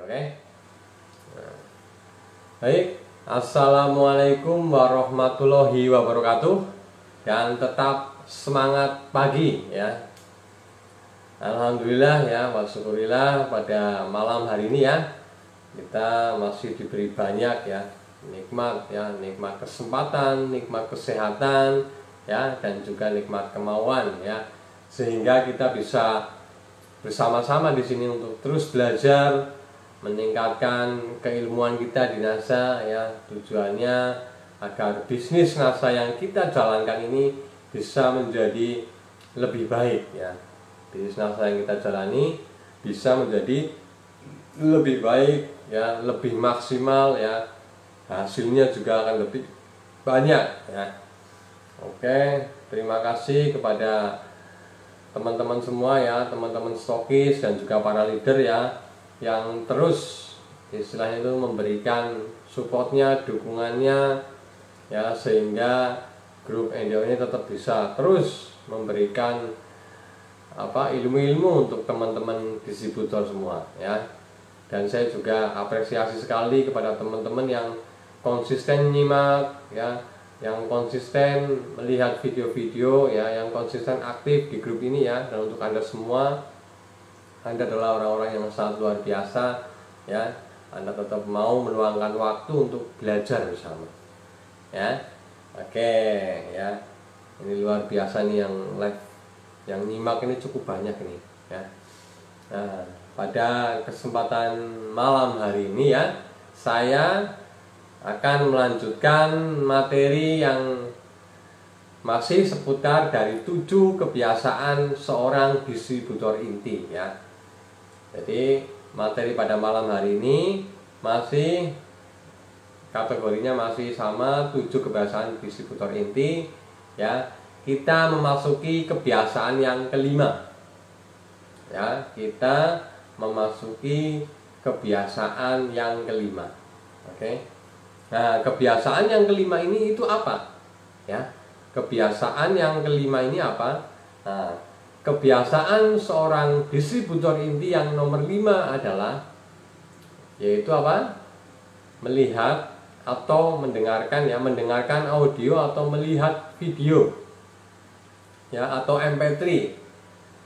Oke. Nah, baik, assalamualaikum warahmatullahi wabarakatuh, dan tetap semangat pagi ya. Alhamdulillah ya, wasyukurillah pada malam hari ini ya kita masih diberi banyak ya nikmat ya, nikmat kesempatan, nikmat kesehatan ya, dan juga nikmat kemauan ya, sehingga kita bisa bersama-sama di sini untuk terus belajar, meningkatkan keilmuan kita di NASA ya. Tujuannya agar bisnis NASA yang kita jalankan ini bisa menjadi lebih baik ya. Bisnis NASA yang kita jalani bisa menjadi lebih baik ya, lebih maksimal ya. Hasilnya juga akan lebih banyak ya. Oke, terima kasih kepada teman-teman semua ya, teman-teman stokis dan juga para leader ya, yang terus istilahnya itu memberikan supportnya, dukungannya ya, sehingga grup NDO ini tetap bisa terus memberikan ilmu-ilmu untuk teman-teman distributor semua ya. Dan saya juga apresiasi sekali kepada teman-teman yang konsisten nyimak ya, yang konsisten melihat video-video ya, yang konsisten aktif di grup ini ya. Dan untuk Anda semua, Anda adalah orang-orang yang sangat luar biasa ya. Anda tetap mau meluangkan waktu untuk belajar bersama ya. Oke ya, ini luar biasa nih yang live, yang nyimak ini cukup banyak ini ya. Nah, pada kesempatan malam hari ini ya, saya akan melanjutkan materi yang masih seputar dari 7 kebiasaan seorang distributor inti ya. Jadi materi pada malam hari ini masih kategorinya masih sama, 7 kebiasaan distributor inti ya. Kita memasuki kebiasaan yang kelima ya. Kita memasuki kebiasaan yang kelima. Oke. Nah, kebiasaan yang kelima ini itu apa ya? Kebiasaan yang kelima ini apa? Nah, kebiasaan seorang distributor inti yang nomor 5 adalah yaitu apa? Melihat atau mendengarkan ya, mendengarkan audio atau melihat video ya, atau MP3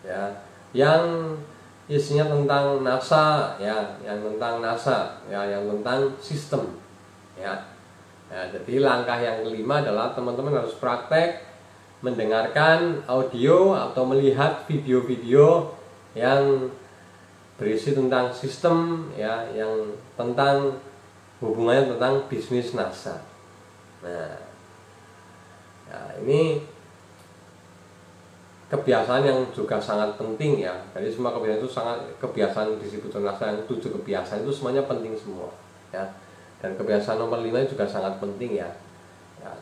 ya, yang isinya tentang NASA ya, yang tentang NASA ya, yang tentang sistem ya. Nah, jadi langkah yang kelima adalah teman-teman harus praktek mendengarkan audio atau melihat video-video yang berisi tentang sistem ya, yang tentang hubungannya tentang bisnis NASA. Nah, ya, ini kebiasaan yang juga sangat penting ya. Jadi semua kebiasaan itu sangat, kebiasaan distributor NASA yang 7 kebiasaan itu semuanya penting semua ya. Dan kebiasaan nomor 5 juga sangat penting ya. Ya.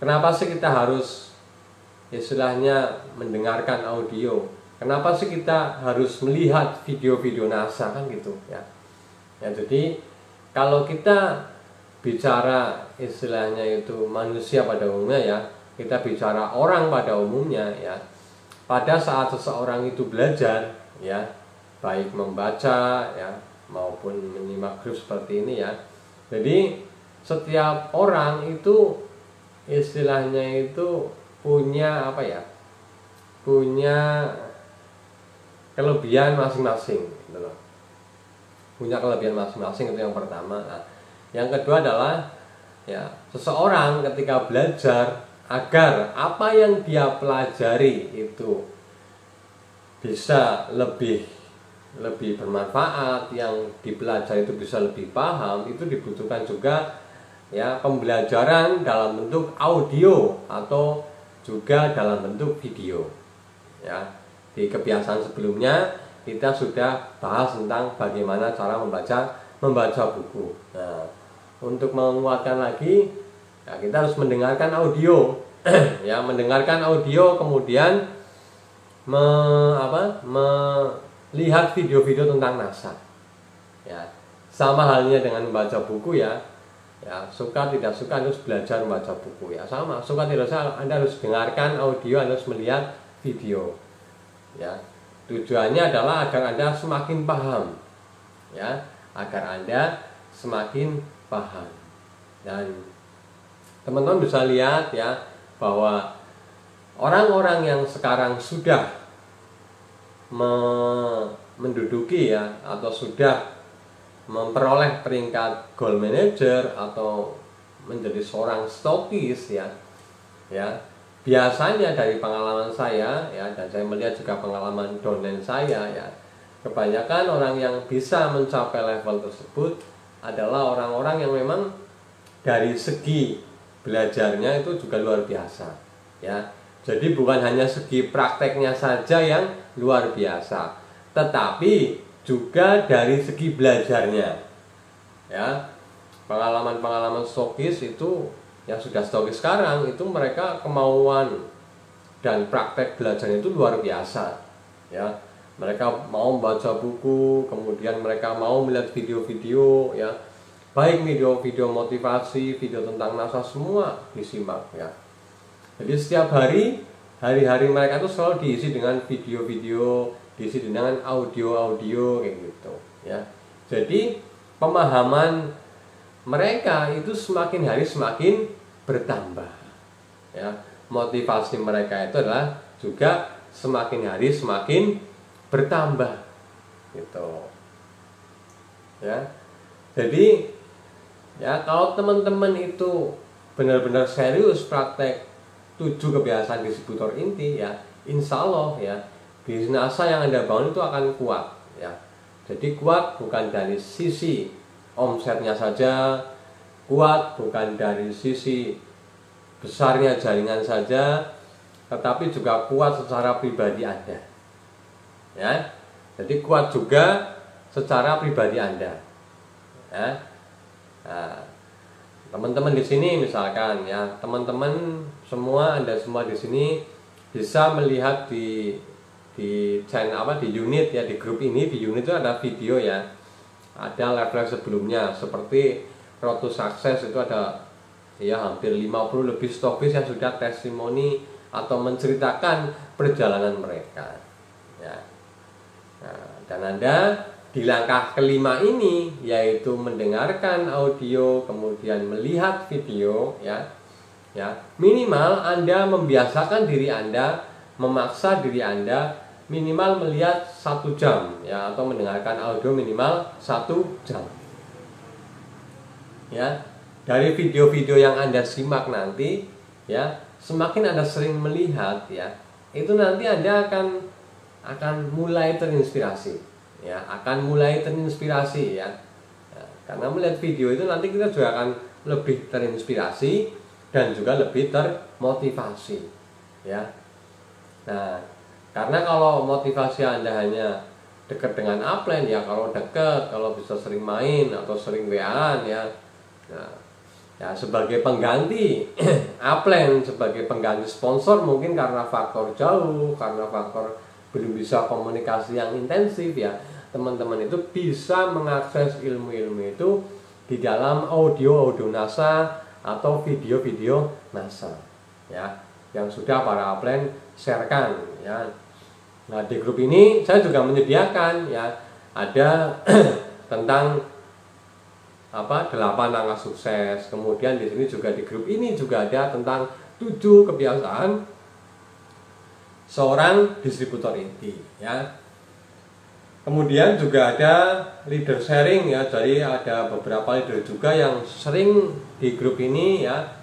Kenapa sih kita harus istilahnya mendengarkan audio? Kenapa sih kita harus melihat video-video NASA kan gitu ya? Ya, jadi kalau kita bicara istilahnya itu manusia pada umumnya ya, kita bicara orang pada umumnya ya. Pada saat seseorang itu belajar ya, baik membaca ya maupun menyimak grup seperti ini ya. Jadi setiap orang itu istilahnya itu punya apa ya? Punya kelebihan masing-masing gitu loh. Punya kelebihan masing-masing, itu yang pertama. Nah, yang kedua adalah ya, seseorang ketika belajar agar apa yang dia pelajari itu bisa lebih bermanfaat, yang dipelajari itu bisa lebih paham, itu dibutuhkan juga ya pembelajaran dalam bentuk audio atau juga dalam bentuk video ya. Di kebiasaan sebelumnya kita sudah bahas tentang bagaimana cara membaca buku. Nah, untuk menguatkan lagi ya, kita harus mendengarkan audio ya, mendengarkan audio, kemudian melihat video-video tentang NASA ya. Sama halnya dengan membaca buku ya. Ya, suka tidak suka Anda harus belajar membaca buku ya. Sama, suka tidak suka Anda harus dengarkan audio, Anda harus melihat video ya. Tujuannya adalah agar Anda semakin paham ya, agar Anda semakin paham. Dan teman-teman bisa lihat ya bahwa orang-orang yang sekarang sudah menduduki ya atau sudah memperoleh peringkat gold manager atau menjadi seorang stokis ya biasanya dari pengalaman saya ya, dan saya melihat juga pengalaman downline saya ya, kebanyakan orang yang bisa mencapai level tersebut adalah orang-orang yang memang dari segi belajarnya itu juga luar biasa ya. Jadi bukan hanya segi prakteknya saja yang luar biasa, tetapi juga dari segi belajarnya ya. Pengalaman-pengalaman stokis itu yang sudah stokis sekarang itu mereka kemauan dan praktek belajarnya itu luar biasa ya. Mereka mau membaca buku, kemudian mereka mau melihat video-video ya, baik video-video motivasi, video tentang NASA, semua disimak ya. Jadi setiap hari-hari mereka itu selalu diisi dengan video-video, diisi dengan audio-audio kayak gitu ya. Jadi pemahaman mereka itu semakin hari semakin bertambah ya. Motivasi mereka itu adalah juga semakin hari semakin bertambah gitu ya. Jadi ya kalau teman-teman itu benar-benar serius praktek 7 kebiasaan distributor inti ya, insya Allah ya bisnis NASA yang Anda bangun itu akan kuat ya. Jadi kuat bukan dari sisi omsetnya saja, kuat bukan dari sisi besarnya jaringan saja, tetapi juga kuat secara pribadi Anda ya. Jadi kuat juga secara pribadi Anda ya. Nah, teman-teman di sini misalkan ya, teman-teman semua, Anda semua di sini bisa melihat di channel di unit ya, di grup ini, di unit itu ada video ya, ada level sebelumnya seperti Road to Success itu ada ya hampir 50 lebih stokis yang sudah testimoni atau menceritakan perjalanan mereka ya. Nah, dan Anda di langkah kelima ini, yaitu mendengarkan audio kemudian melihat video ya minimal Anda membiasakan diri Anda, memaksa diri Anda minimal melihat 1 jam ya, atau mendengarkan audio minimal 1 jam ya. Dari video-video yang Anda simak nanti ya, semakin Anda sering melihat ya, itu nanti Anda akan mulai terinspirasi ya, ya. Karena melihat video itu nanti kita juga akan lebih terinspirasi dan juga lebih termotivasi ya. Nah, karena kalau motivasi Anda hanya dekat dengan upline ya, kalau dekat, kalau bisa sering main atau sering WA-an ya. Nah, ya sebagai pengganti upline, sebagai pengganti sponsor mungkin karena faktor jauh, karena faktor belum bisa komunikasi yang intensif ya, teman-teman itu bisa mengakses ilmu-ilmu itu di dalam audio NASA atau video-video NASA ya, yang sudah para upline sharekan ya. Nah, di grup ini saya juga menyediakan ya, ada tentang 8 langkah sukses. Kemudian di sini juga, di grup ini juga ada tentang 7 kebiasaan seorang distributor inti ya. Kemudian juga ada leader sharing ya, jadi ada beberapa leader juga yang sering di grup ini ya,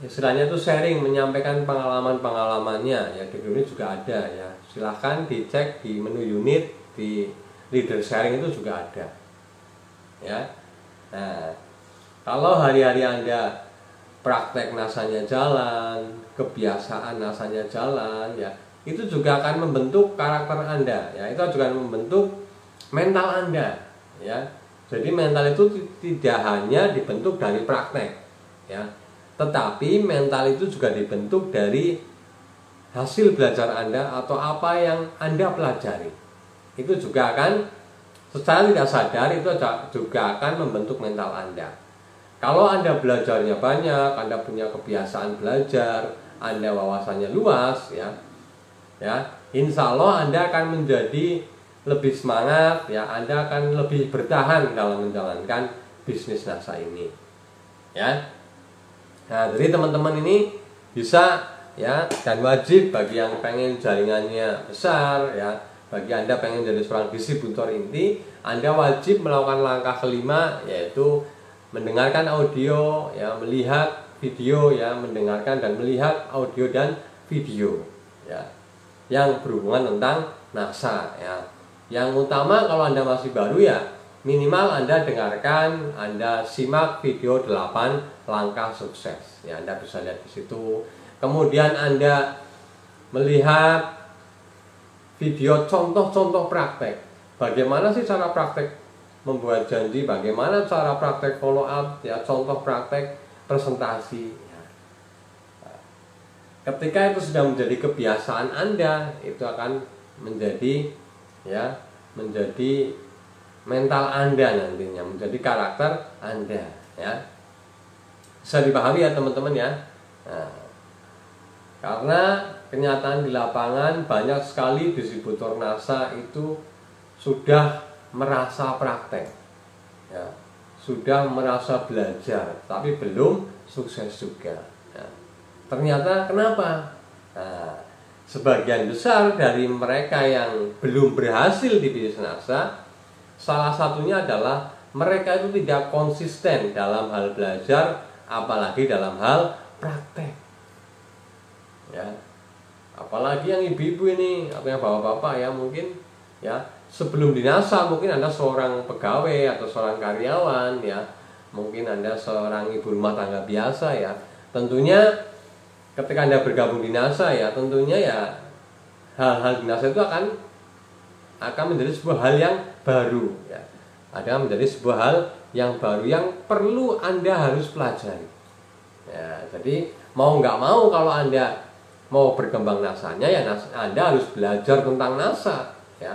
istilahnya itu sharing, menyampaikan pengalaman-pengalamannya ya. Di grup ini juga ada ya, silahkan dicek di menu unit, di leader sharing itu juga ada ya. Nah, kalau hari-hari Anda praktek NASA-nya jalan, kebiasaan NASA-nya jalan ya, itu juga akan membentuk karakter Anda ya, itu juga akan membentuk mental Anda ya. Jadi mental itu tidak hanya dibentuk dari praktek ya, tetapi mental itu juga dibentuk dari hasil belajar Anda atau apa yang Anda pelajari. Itu juga akan secara tidak sadar itu juga akan membentuk mental Anda. Kalau Anda belajarnya banyak, Anda punya kebiasaan belajar, Anda wawasannya luas ya, insya Allah Anda akan menjadi lebih semangat, ya Anda akan lebih bertahan dalam menjalankan bisnis NASA ini, ya. Nah, jadi teman-teman ini bisa, ya, dan wajib bagi yang pengen jaringannya besar, ya, bagi Anda pengen jadi seorang distributor inti, Anda wajib melakukan langkah kelima, yaitu mendengarkan audio, ya, melihat video, ya, mendengarkan dan melihat audio dan video, ya, yang berhubungan tentang NASA, ya. Yang utama kalau Anda masih baru, ya, minimal Anda dengarkan, Anda simak video 8 langkah sukses. Ya, Anda bisa lihat di situ. Kemudian Anda melihat video contoh-contoh praktek. Bagaimana sih cara praktek membuat janji, bagaimana cara praktek follow up, ya, contoh praktek presentasi. Ya. Ketika itu sudah menjadi kebiasaan Anda, itu akan menjadi, ya, menjadi mental Anda nantinya, menjadi karakter Anda, ya. Bisa dipahami ya teman-teman, ya. Nah, karena kenyataan di lapangan banyak sekali distributor NASA itu sudah merasa praktek, ya, sudah merasa belajar, tapi belum sukses juga. Ya. Ternyata kenapa? Nah, sebagian besar dari mereka yang belum berhasil di bisnis NASA, salah satunya adalah mereka itu tidak konsisten dalam hal belajar, apalagi dalam hal praktek. Ya, apalagi yang ibu-ibu ini, atau yang bapak-bapak, ya, mungkin, ya, sebelum di NASA mungkin Anda seorang pegawai atau seorang karyawan, ya, mungkin Anda seorang ibu rumah tangga biasa, ya. Tentunya ketika Anda bergabung di NASA, ya, tentunya, ya, hal-hal di NASA itu akan menjadi sebuah hal yang baru, ya. Ada menjadi sebuah hal yang baru yang perlu Anda harus pelajari. Ya, jadi mau nggak mau kalau Anda mau berkembang NASA-nya, ya, Anda harus belajar tentang NASA, ya.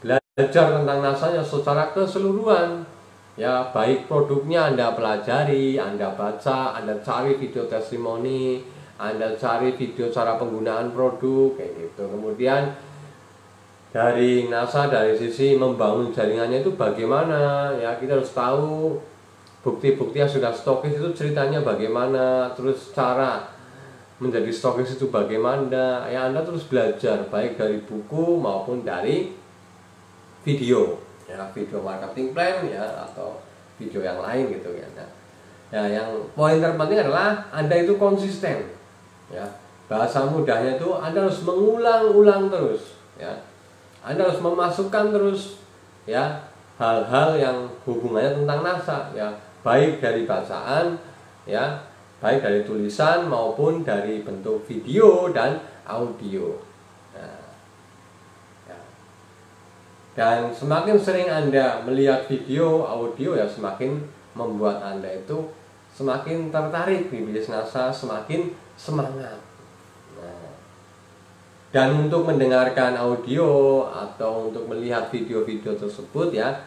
Belajar tentang NASA-nya secara keseluruhan. Ya, baik produknya Anda pelajari, Anda baca, Anda cari video testimoni, Anda cari video cara penggunaan produk, kayak gitu. Kemudian dari NASA, dari sisi membangun jaringannya itu bagaimana, ya, kita harus tahu bukti-bukti yang sudah stokis itu ceritanya bagaimana, terus cara menjadi stokis itu bagaimana, ya. Anda terus belajar baik dari buku maupun dari video, ya, video marketing plan, ya, atau video yang lain gitu, ya. Nah, ya, yang poin terpenting adalah Anda itu konsisten, ya. Bahasa mudahnya itu Anda harus mengulang-ulang terus, ya. Anda harus memasukkan terus, ya, hal-hal yang hubungannya tentang NASA, ya, baik dari bacaan, ya, baik dari tulisan maupun dari bentuk video dan audio. Nah, ya. Dan semakin sering Anda melihat video, audio, ya, semakin membuat Anda itu semakin tertarik di bisnis NASA, semakin semangat. Dan untuk mendengarkan audio atau untuk melihat video-video tersebut, ya,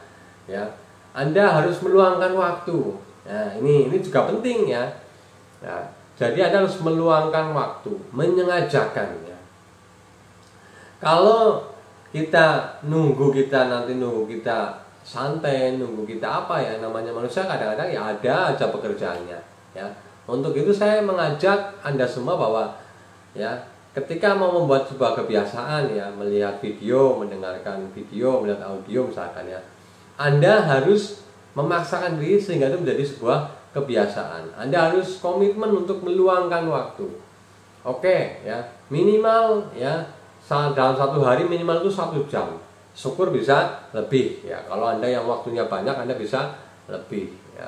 Anda harus meluangkan waktu. Nah, ini juga penting, ya. Nah, jadi Anda harus meluangkan waktu, menyengajakan, ya. Kalau kita nunggu kita santai, nunggu kita apa, ya, namanya manusia kadang-kadang, ya, ada aja pekerjaannya, ya. Untuk itu saya mengajak Anda semua bahwa, ya, ketika mau membuat sebuah kebiasaan, ya, melihat video, mendengarkan video, melihat audio misalkan, ya, Anda harus memaksakan diri sehingga itu menjadi sebuah kebiasaan. Anda harus komitmen untuk meluangkan waktu. Oke, ya, minimal, ya, dalam satu hari minimal itu 1 jam. Syukur bisa lebih, ya. Kalau Anda yang waktunya banyak, Anda bisa lebih, ya.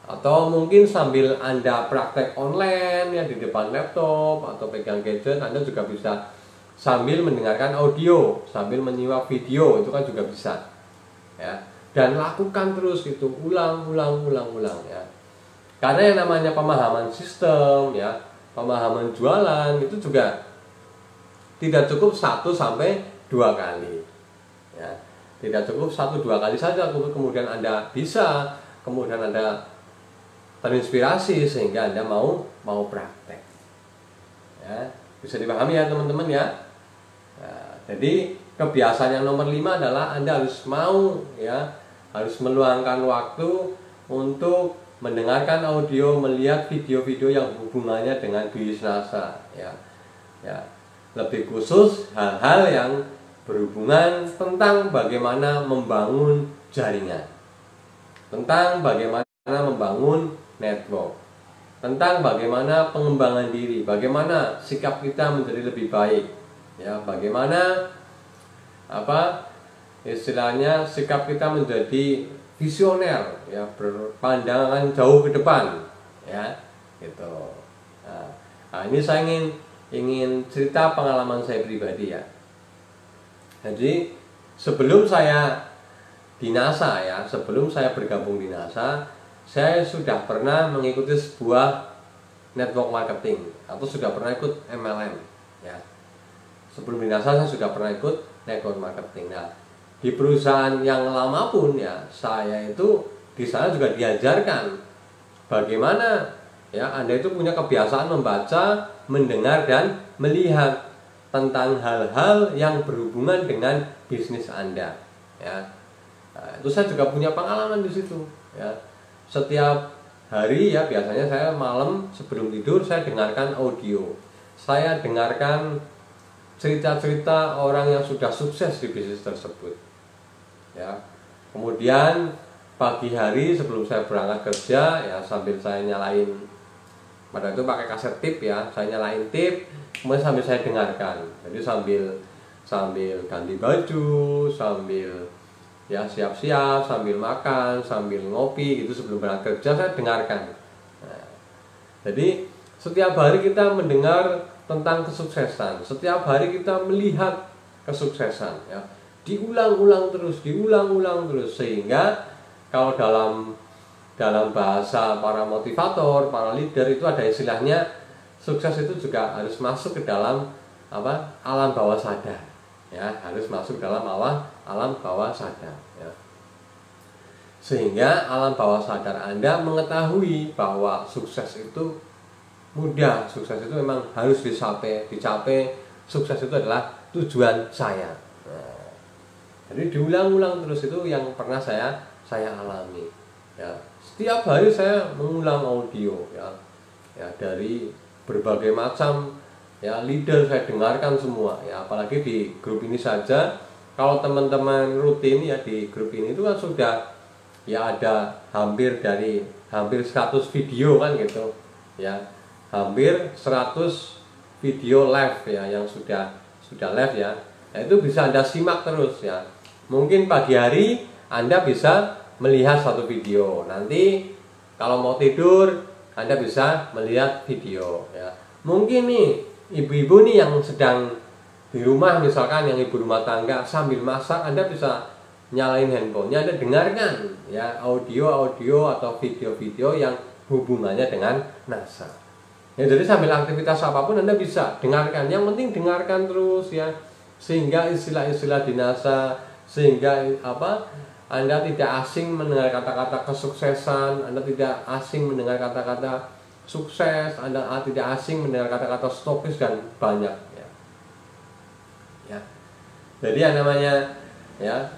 Atau mungkin sambil Anda praktek online, ya, di depan laptop atau pegang gadget, Anda juga bisa sambil mendengarkan audio, sambil menyimak video, itu kan juga bisa, ya. Dan lakukan terus itu, ulang, ya. Karena yang namanya pemahaman sistem, ya, pemahaman jualan itu juga tidak cukup 1-2 kali, ya. Tidak cukup 1-2 kali saja kemudian Anda bisa, kemudian Anda terinspirasi sehingga Anda mau praktek, ya. Bisa dipahami, ya, teman-teman, ya. Nah, jadi kebiasaan yang nomor 5 adalah Anda harus mau, ya, harus meluangkan waktu untuk mendengarkan audio, melihat video-video yang hubungannya dengan bisnis NASA, ya. Ya. Lebih khusus hal-hal yang berhubungan tentang bagaimana membangun jaringan, tentang bagaimana membangun network, tentang bagaimana pengembangan diri, bagaimana sikap kita menjadi lebih baik, ya, bagaimana istilahnya sikap kita menjadi visioner, ya, berpandangan jauh ke depan, ya, gitu. Nah, ini saya ingin cerita pengalaman saya pribadi, ya. Jadi sebelum saya di NASA, ya, sebelum saya bergabung di NASA, saya sudah pernah mengikuti sebuah network marketing atau sudah pernah ikut MLM, ya. Sebelum di NASA saya sudah pernah ikut network marketing. Nah, di perusahaan yang lama pun, ya, saya itu di sana juga diajarkan bagaimana, ya, Anda itu punya kebiasaan membaca, mendengar dan melihat tentang hal-hal yang berhubungan dengan bisnis Anda, ya. Nah, itu saya juga punya pengalaman di situ, ya. Setiap hari, ya, biasanya saya malam sebelum tidur saya dengarkan audio. Saya dengarkan cerita-cerita orang yang sudah sukses di bisnis tersebut, ya. Kemudian pagi hari sebelum saya berangkat kerja, ya, sambil saya nyalain, pada itu pakai kaset tip, ya, saya nyalain tip, kemudian sambil saya dengarkan. Jadi sambil ganti baju, sambil, ya, siap-siap, sambil makan, sambil ngopi gitu sebelum berangkat kerja saya dengarkan. Nah, jadi setiap hari kita mendengar tentang kesuksesan, setiap hari kita melihat kesuksesan, ya, diulang-ulang terus, sehingga kalau dalam bahasa para motivator, para leader itu ada istilahnya, sukses itu juga harus masuk ke dalam alam bawah sadar, ya, harus masuk dalam alam bawah sadar, ya. Sehingga alam bawah sadar Anda mengetahui bahwa sukses itu mudah, sukses itu memang harus dicapai, sukses itu adalah tujuan saya. Nah, jadi diulang-ulang terus, itu yang pernah saya alami, ya. Setiap hari saya mengulang audio, ya, dari berbagai macam, ya, leader saya dengarkan semua, ya. Apalagi di grup ini saja, kalau teman-teman rutin, ya, di grup ini itu kan sudah, ya, ada hampir 100 video kan gitu, ya, hampir 100 video live, ya, yang sudah live, ya. Nah, itu bisa Anda simak terus, ya. Mungkin pagi hari Anda bisa melihat satu video, nanti kalau mau tidur Anda bisa melihat video, ya. Mungkin nih ibu-ibu nih yang sedang di rumah, misalkan yang ibu rumah tangga, sambil masak Anda bisa nyalain handphonenya, Anda dengarkan, ya, audio atau video-video yang hubungannya dengan NASA, ya. Jadi sambil aktivitas apapun Anda bisa dengarkan, yang penting dengarkan terus, ya, sehingga istilah-istilah di NASA, sehingga Anda tidak asing mendengar kata-kata kesuksesan, Anda tidak asing mendengar kata-kata sukses, Anda tidak asing mendengar kata-kata stokis dan banyak, ya. Ya. Jadi yang namanya, ya,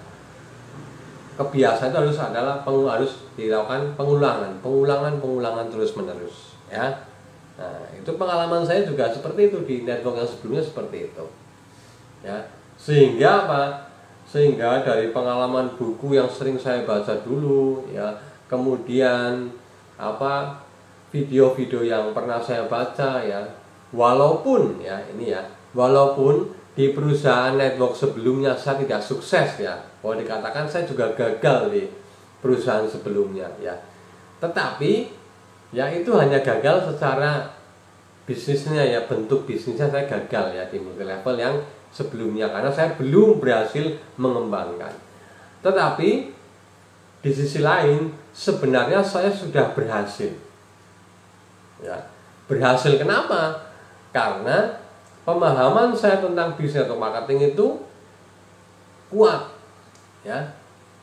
kebiasaan itu harus dilakukan pengulangan terus-menerus, ya. Nah, itu pengalaman saya juga seperti itu di network yang sebelumnya seperti itu, ya. Sehingga dari pengalaman buku yang sering saya baca dulu, ya, kemudian video-video yang pernah saya baca, ya, walaupun di perusahaan network sebelumnya saya tidak sukses, ya, kalau dikatakan saya juga gagal di perusahaan sebelumnya, ya, tetapi, ya, itu hanya gagal secara bisnisnya, ya, bentuk bisnisnya saya gagal, ya, di multi level yang sebelumnya karena saya belum berhasil mengembangkan. Tetapi di sisi lain sebenarnya saya sudah berhasil, ya. Berhasil kenapa? Karena pemahaman saya tentang bisnis atau marketing itu kuat, ya.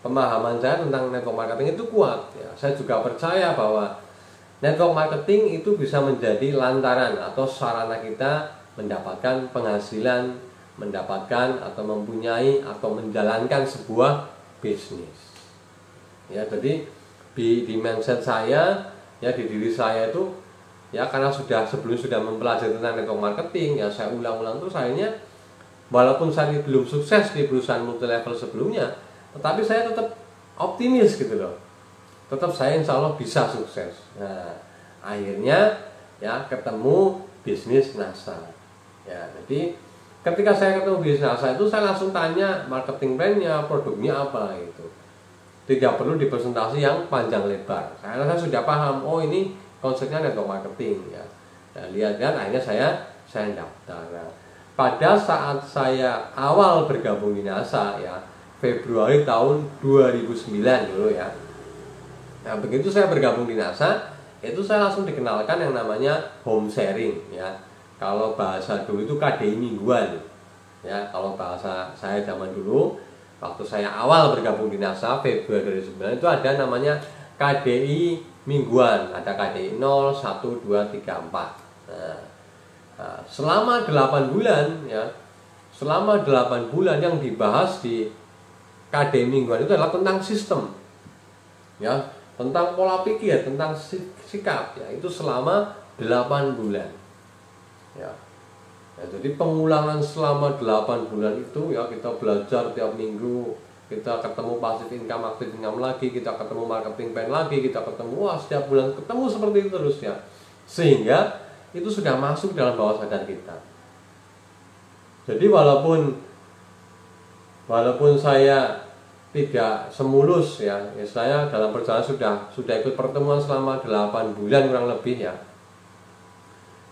Pemahaman saya tentang network marketing itu kuat, ya. Saya juga percaya bahwa network marketing itu bisa menjadi lantaran atau sarana kita mendapatkan penghasilan mendapatkan atau mempunyai atau menjalankan sebuah bisnis. Ya, jadi di mindset saya, ya di diri saya itu, ya karena sebelum sudah mempelajari tentang network marketing, ya saya ulang-ulang terus, akhirnya walaupun saya belum sukses di perusahaan multi level sebelumnya, tetapi saya tetap optimis gitu loh. Tetap saya insya Allah bisa sukses. Nah, akhirnya ya ketemu bisnis NASA. Ya, jadi ketika saya ketemu bisnis NASA itu, saya langsung tanya marketing plan-nya, produknya apa gitu. Tidak perlu dipresentasi yang panjang lebar. Saya sudah paham, oh ini konsepnya network marketing ya. Nah, lihat-lihat akhirnya saya daftar. Nah, pada saat saya awal bergabung di NASA ya, Februari tahun 2009 dulu ya. Nah, begitu saya bergabung di NASA, itu saya langsung dikenalkan yang namanya home sharing ya. Kalau bahasa dulu itu KDI mingguan. Ya, kalau bahasa saya zaman dulu waktu saya awal bergabung di NASA Februari 2009 itu ada namanya KDI mingguan, ada KDI 0, 1, 2, 3, 4. Nah, selama 8 bulan ya, selama 8 bulan yang dibahas di KDI mingguan itu adalah tentang sistem. Ya, tentang pola pikir, tentang sikap ya, itu selama 8 bulan. Ya. Ya, jadi pengulangan selama 8 bulan itu ya, kita belajar tiap minggu, kita ketemu pasif income, active income lagi, kita ketemu marketing plan lagi, kita ketemu, wah setiap bulan ketemu seperti itu terus ya. Sehingga itu sudah masuk dalam bawah sadar kita. Jadi walaupun saya tidak semulus ya, saya dalam perjalanan sudah ikut pertemuan selama 8 bulan kurang lebih ya.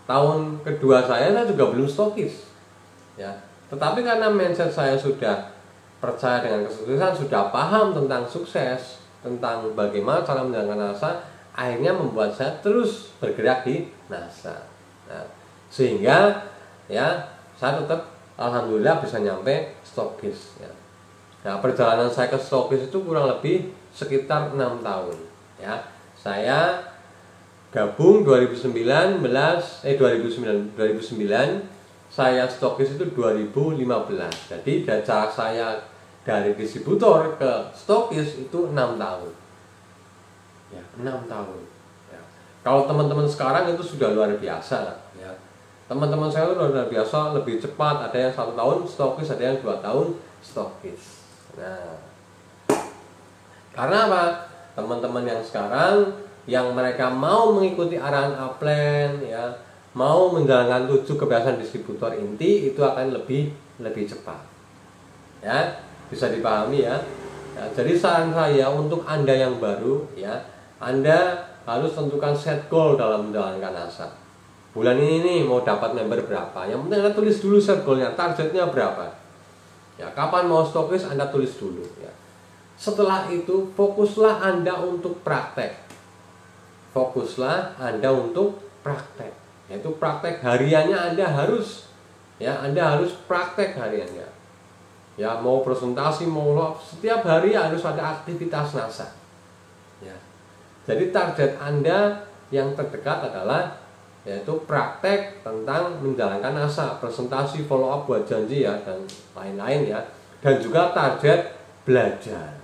Tahun kedua saya juga belum stokis ya. Tetapi karena mindset saya sudah percaya dengan kesuksesan, sudah paham tentang sukses, tentang bagaimana cara menjalankan NASA, akhirnya membuat saya terus bergerak di NASA. Nah, sehingga ya saya tetap alhamdulillah bisa nyampe stokis ya. Nah, perjalanan saya ke stokis itu kurang lebih sekitar 6 tahun ya. Saya gabung 2009, saya stokis itu 2015. Jadi jarak saya dari distributor ke stokis itu 6 tahun ya, 6 tahun ya. Kalau teman-teman sekarang itu sudah luar biasa ya. Teman-teman saya itu luar biasa, lebih cepat, ada yang 1 tahun stokis, ada yang 2 tahun stokis. Nah, karena apa? Teman-teman yang sekarang yang mereka mau mengikuti arahan upline ya, mau menjalankan 7 kebiasaan distributor inti, itu akan lebih cepat ya, bisa dipahami ya. Ya, jadi saran saya untuk Anda yang baru ya, Anda harus tentukan set goal dalam menjalankan NASA. Bulan ini nih mau dapat member berapa, yang penting Anda tulis dulu set goalnya, targetnya berapa ya. Kapan mau stokis Anda tulis dulu ya. Setelah itu fokuslah Anda untuk praktek. Fokuslah Anda untuk praktek. Yaitu praktek hariannya Anda harus praktek hariannya. Ya, mau presentasi, mau setiap hari harus ada aktivitas NASA. Ya. Jadi target Anda yang terdekat adalah yaitu praktek tentang menjalankan NASA, presentasi, follow up buat janji ya, dan lain-lain ya. Dan juga target belajar.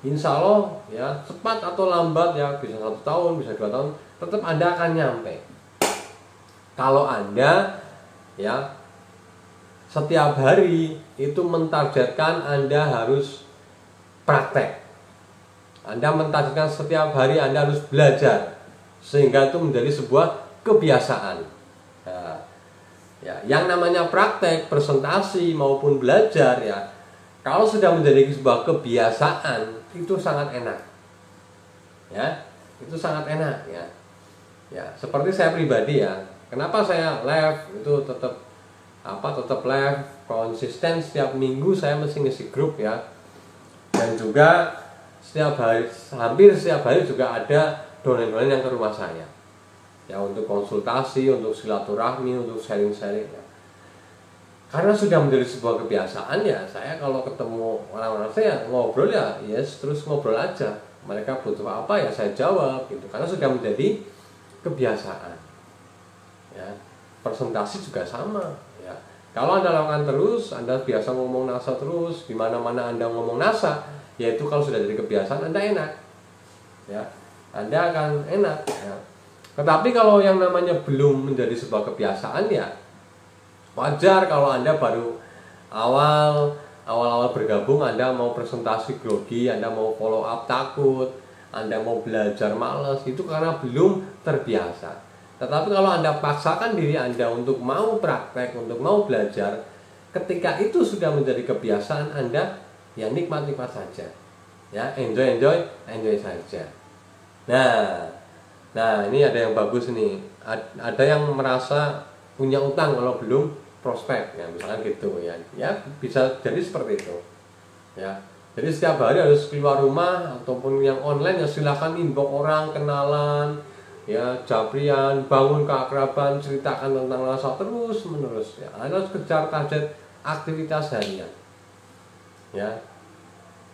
Insya Allah ya, cepat atau lambat ya, bisa 1 tahun, bisa 2 tahun, tetap Anda akan nyampe. Kalau Anda ya setiap hari itu mentargetkan Anda harus praktek, Anda mentargetkan setiap hari Anda harus belajar, sehingga itu menjadi sebuah kebiasaan. Nah, ya, yang namanya praktek, presentasi maupun belajar ya, kalau sudah menjadi sebuah kebiasaan, itu sangat enak ya, itu sangat enak ya. Ya, seperti saya pribadi ya, kenapa saya live itu tetap live konsisten, setiap minggu saya mesti ngisi grup ya, dan juga hampir setiap hari juga ada donen-donen yang ke rumah saya ya, untuk konsultasi, untuk silaturahmi, untuk sharing-sharing ya. Karena sudah menjadi sebuah kebiasaan ya, saya kalau ketemu orang-orang saya ngobrol ya, yes, terus ngobrol aja. Mereka butuh apa ya saya jawab gitu, karena sudah menjadi kebiasaan. Ya. presentasi juga sama ya. Kalau Anda lakukan terus, Anda biasa ngomong NASA terus, di mana-mana Anda ngomong NASA, yaitu kalau sudah jadi kebiasaan Anda enak ya, Anda akan enak ya. Tetapi kalau yang namanya belum menjadi sebuah kebiasaan ya wajar kalau Anda baru awal-awal bergabung, Anda mau presentasi grogi, Anda mau follow up takut, Anda mau belajar males, itu karena belum terbiasa. Tetapi kalau Anda paksakan diri Anda untuk mau praktek, untuk mau belajar, ketika itu sudah menjadi kebiasaan Anda, ya nikmat-nikmat saja. Ya, enjoy saja. Nah, ini ada yang bagus nih. Ada yang merasa punya utang kalau belum prospek, ya misalkan gitu ya. Ya, bisa jadi seperti itu. Ya. Jadi setiap hari harus keluar rumah ataupun yang online ya silahkan inbox orang, kenalan, ya jabrian, bangun keakraban, ceritakan tentang NASA terus menerus ya. Anda harus kejar target aktivitas harian. Ya.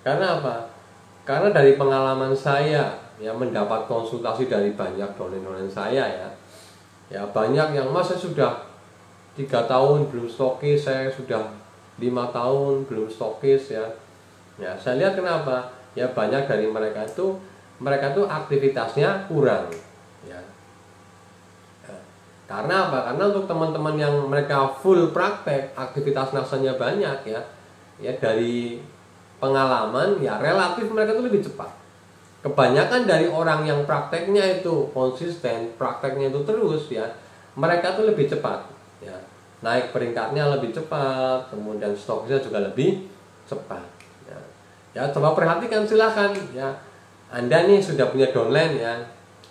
Karena apa? Karena dari pengalaman saya ya mendapat konsultasi dari banyak donen-donen saya ya. Ya banyak yang Mas saya sudah 3 tahun belum stokis, saya sudah 5 tahun belum stokis ya. Ya, saya lihat kenapa? Ya banyak dari mereka itu aktivitasnya kurang ya. Ya. Karena apa? Karena untuk teman-teman yang mereka full praktek, aktivitas nasanya banyak ya. Ya dari pengalaman ya relatif mereka itu lebih cepat. Kebanyakan dari orang yang prakteknya itu konsisten, prakteknya itu terus ya, mereka tuh lebih cepat ya. Naik peringkatnya lebih cepat, kemudian stoknya juga lebih cepat. Ya coba perhatikan silahkan ya. Anda nih sudah punya downline ya.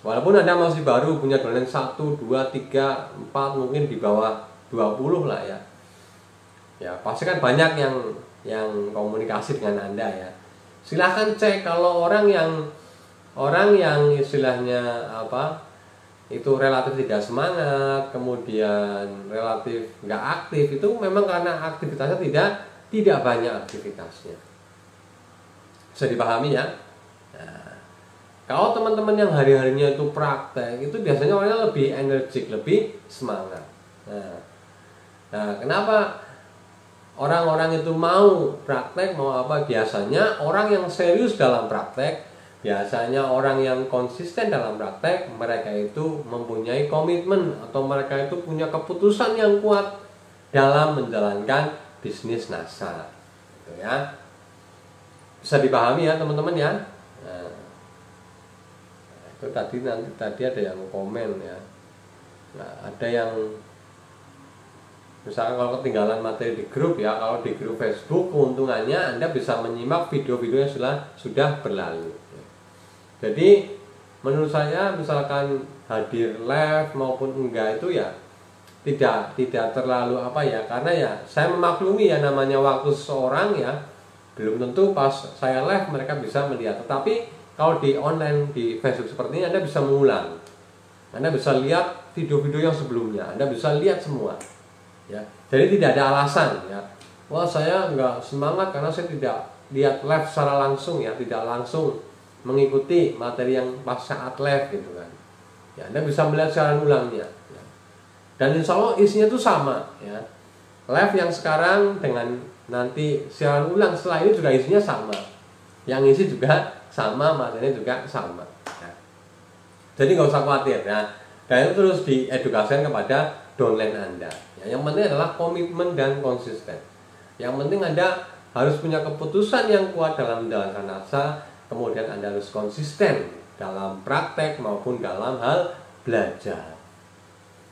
Walaupun Anda masih baru punya downline 1, 2, 3, 4 mungkin di bawah 20 lah ya. Ya pasti kan banyak yang komunikasi dengan Anda ya. Silahkan cek kalau orang yang istilahnya apa itu relatif tidak semangat, kemudian relatif nggak aktif, itu memang karena aktivitasnya tidak banyak aktivitasnya. Bisa dipahami ya. Nah, kalau teman-teman yang hari-harinya itu praktek itu biasanya orangnya lebih energik, lebih semangat. Nah, kenapa orang-orang itu mau praktek, mau apa? Biasanya orang yang serius dalam praktek, biasanya orang yang konsisten dalam praktek, mereka itu mempunyai komitmen atau mereka itu punya keputusan yang kuat dalam menjalankan bisnis NASA. Gitu ya. Bisa dipahami ya teman-teman ya. Nah, itu tadi ada yang komen ya. Nah, ada yang misalkan kalau ketinggalan materi di grup ya, kalau di grup Facebook keuntungannya Anda bisa menyimak video-video yang sudah berlalu. Jadi menurut saya misalkan hadir live maupun enggak itu ya tidak terlalu apa ya, karena ya saya memaklumi ya namanya waktu seseorang ya. Belum tentu pas saya live mereka bisa melihat. Tetapi kalau di online, di Facebook seperti ini Anda bisa mengulang. Anda bisa lihat video-video yang sebelumnya. Anda bisa lihat semua. Ya. Jadi tidak ada alasan ya. Wah saya nggak semangat karena saya tidak lihat live secara langsung ya. Tidak langsung mengikuti materi yang pas saat live gitu kan. Ya, Anda bisa melihat secara ulangnya. Ya. Dan insya Allah isinya itu sama ya. Live yang sekarang dengan nanti siaran ulang setelah ini juga isinya sama, yang isi juga sama, materinya juga sama ya. Jadi nggak usah khawatir ya. Dan itu terus diedukasikan kepada downline Anda ya. Yang penting adalah komitmen dan konsisten. Yang penting Anda harus punya keputusan yang kuat dalam menjalankan NASA. Kemudian Anda harus konsisten dalam praktek maupun dalam hal belajar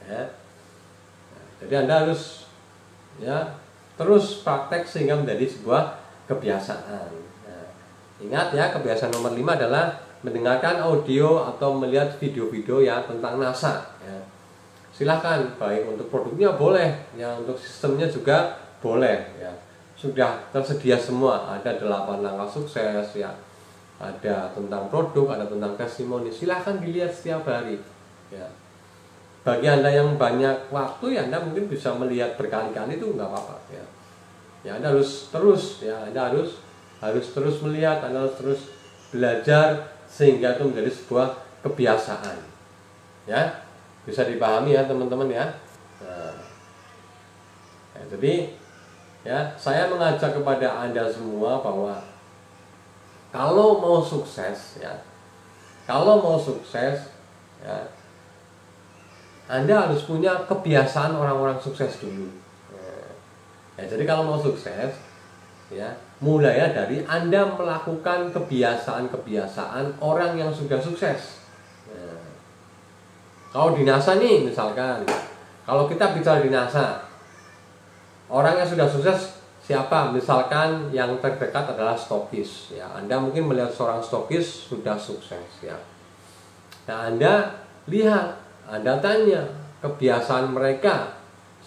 ya. Jadi Anda harus ya terus praktek sehingga menjadi sebuah kebiasaan. Nah, ingat ya, kebiasaan nomor 5 adalah mendengarkan audio atau melihat video-video ya tentang NASA ya. Silahkan, baik untuk produknya boleh ya, untuk sistemnya juga boleh ya. Sudah tersedia semua, ada 8 langkah sukses ya. Ada tentang produk, ada tentang testimoni. Silahkan dilihat setiap hari ya. Bagi Anda yang banyak waktu ya Anda mungkin bisa melihat berkali-kali itu nggak apa-apa ya. Ya Anda harus terus ya, Anda harus terus melihat, Anda harus terus belajar sehingga itu menjadi sebuah kebiasaan. Ya. Bisa dipahami ya teman-teman ya. Nah, ya, jadi ya saya mengajak kepada Anda semua bahwa kalau mau sukses ya, kalau mau sukses ya, Anda harus punya kebiasaan orang-orang sukses dulu. Ya, jadi kalau mau sukses ya, mulai dari Anda melakukan kebiasaan-kebiasaan orang yang sudah sukses. Nah, kalau di NASA nih misalkan, kalau kita bicara di NASA, orang yang sudah sukses siapa? Misalkan yang terdekat adalah stokis. Ya, Anda mungkin melihat seorang stokis sudah sukses ya. Nah, Anda lihat, Anda tanya kebiasaan mereka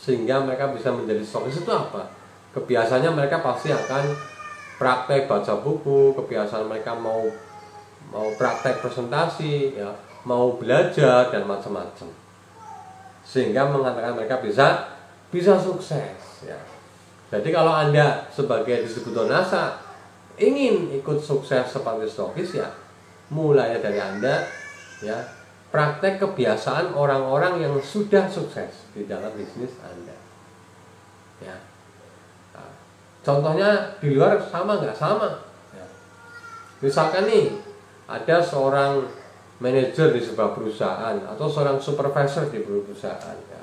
sehingga mereka bisa menjadi stokis itu apa? Kebiasaannya mereka pasti akan praktek baca buku, kebiasaan mereka mau praktek presentasi, ya, mau belajar dan macam-macam. Sehingga mengatakan mereka bisa sukses. Ya. Jadi kalau Anda sebagai distributor NASA ingin ikut sukses seperti stokis ya, mulai dari Anda ya praktek kebiasaan orang-orang yang sudah sukses di dalam bisnis Anda. Ya. Nah, contohnya di luar sama nggak? Sama. Ya. Misalkan nih ada seorang manajer di sebuah perusahaan atau seorang supervisor di perusahaan. Ya.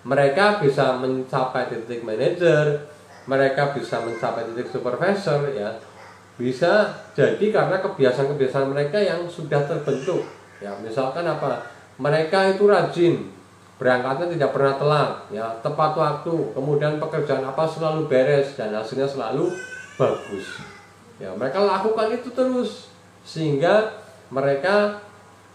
Mereka bisa mencapai titik manajer, mereka bisa mencapai titik supervisor, ya bisa jadi karena kebiasaan-kebiasaan mereka yang sudah terbentuk. Ya, misalkan apa? Mereka itu rajin, berangkatnya tidak pernah telat, ya tepat waktu, kemudian pekerjaan apa selalu beres dan hasilnya selalu bagus. Ya, mereka lakukan itu terus sehingga mereka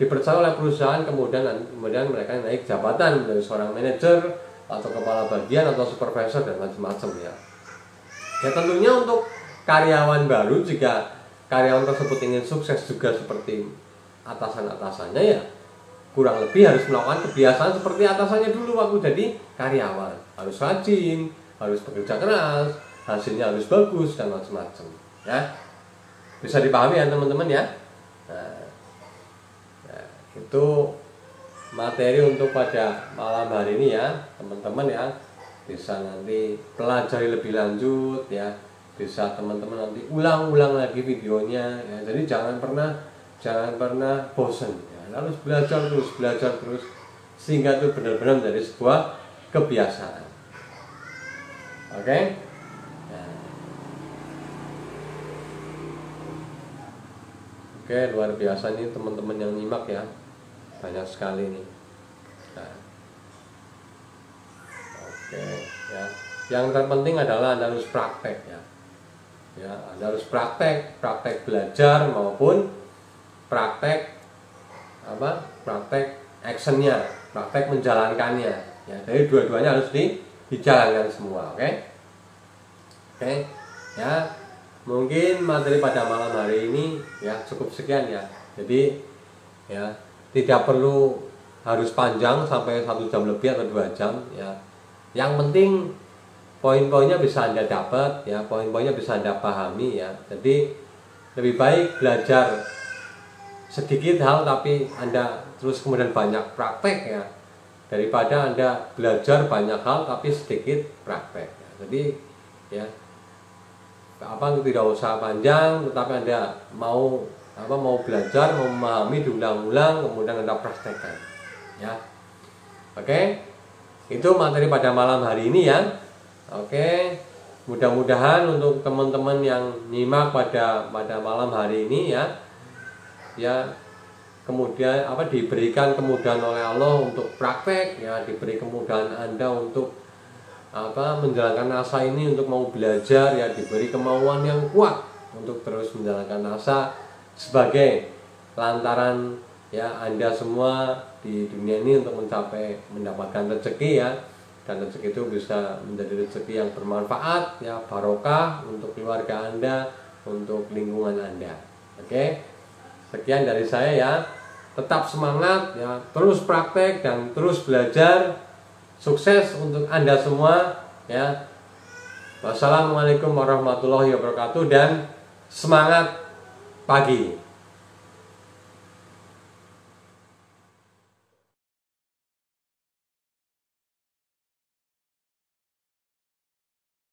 dipercaya oleh perusahaan, kemudian mereka naik jabatan menjadi seorang manajer atau kepala bagian atau supervisor dan macam-macam ya. Ya tentunya untuk karyawan baru, jika karyawan tersebut ingin sukses juga seperti atasan-atasannya ya kurang lebih harus melakukan kebiasaan seperti atasannya dulu waktu jadi karyawan. Harus rajin, harus bekerja keras, hasilnya harus bagus dan macam-macam ya. Bisa dipahami ya teman-teman ya. Nah, itu materi untuk pada malam hari ini ya teman-teman ya, bisa nanti pelajari lebih lanjut ya, bisa teman-teman nanti ulang-ulang lagi videonya ya. Jadi jangan pernah bosan ya, harus belajar terus sehingga itu benar-benar menjadi sebuah kebiasaan. Oke. Oke, luar biasa nih teman-teman yang nyimak ya, banyak sekali nih. Nah, oke ya, yang terpenting adalah Anda harus praktek ya. Ya, Anda harus praktek belajar maupun praktek actionnya, praktek menjalankannya. Ya, jadi dua-duanya harus dijalankan semua. Oke, ya. Mungkin materi pada malam hari ini ya cukup sekian ya. Jadi ya tidak perlu harus panjang sampai 1 jam lebih atau 2 jam ya. Yang penting poin-poinnya bisa Anda dapat ya, poin-poinnya bisa Anda pahami ya. Jadi lebih baik belajar sedikit hal tapi Anda terus kemudian banyak praktek ya, daripada Anda belajar banyak hal tapi sedikit praktek ya. Jadi ya tidak usah panjang, tetapi Anda mau belajar, mau memahami diulang-ulang, kemudian Anda praktekkan ya. Oke, itu materi pada malam hari ini ya. Oke, mudah-mudahan untuk teman-teman yang nyimak pada malam hari ini ya kemudian diberikan kemudahan oleh Allah untuk praktek ya, diberi kemudahan Anda untuk menjalankan NASA ini, untuk mau belajar ya, diberi kemauan yang kuat untuk terus menjalankan NASA sebagai lantaran ya Anda semua di dunia ini untuk mendapatkan rezeki ya, dan rezeki itu bisa menjadi rezeki yang bermanfaat ya, barokah untuk keluarga Anda, untuk lingkungan Anda. Oke, sekian dari saya ya, tetap semangat ya, terus praktek dan terus belajar. Sukses untuk Anda semua ya. Wassalamualaikum warahmatullahi wabarakatuh dan semangat pagi.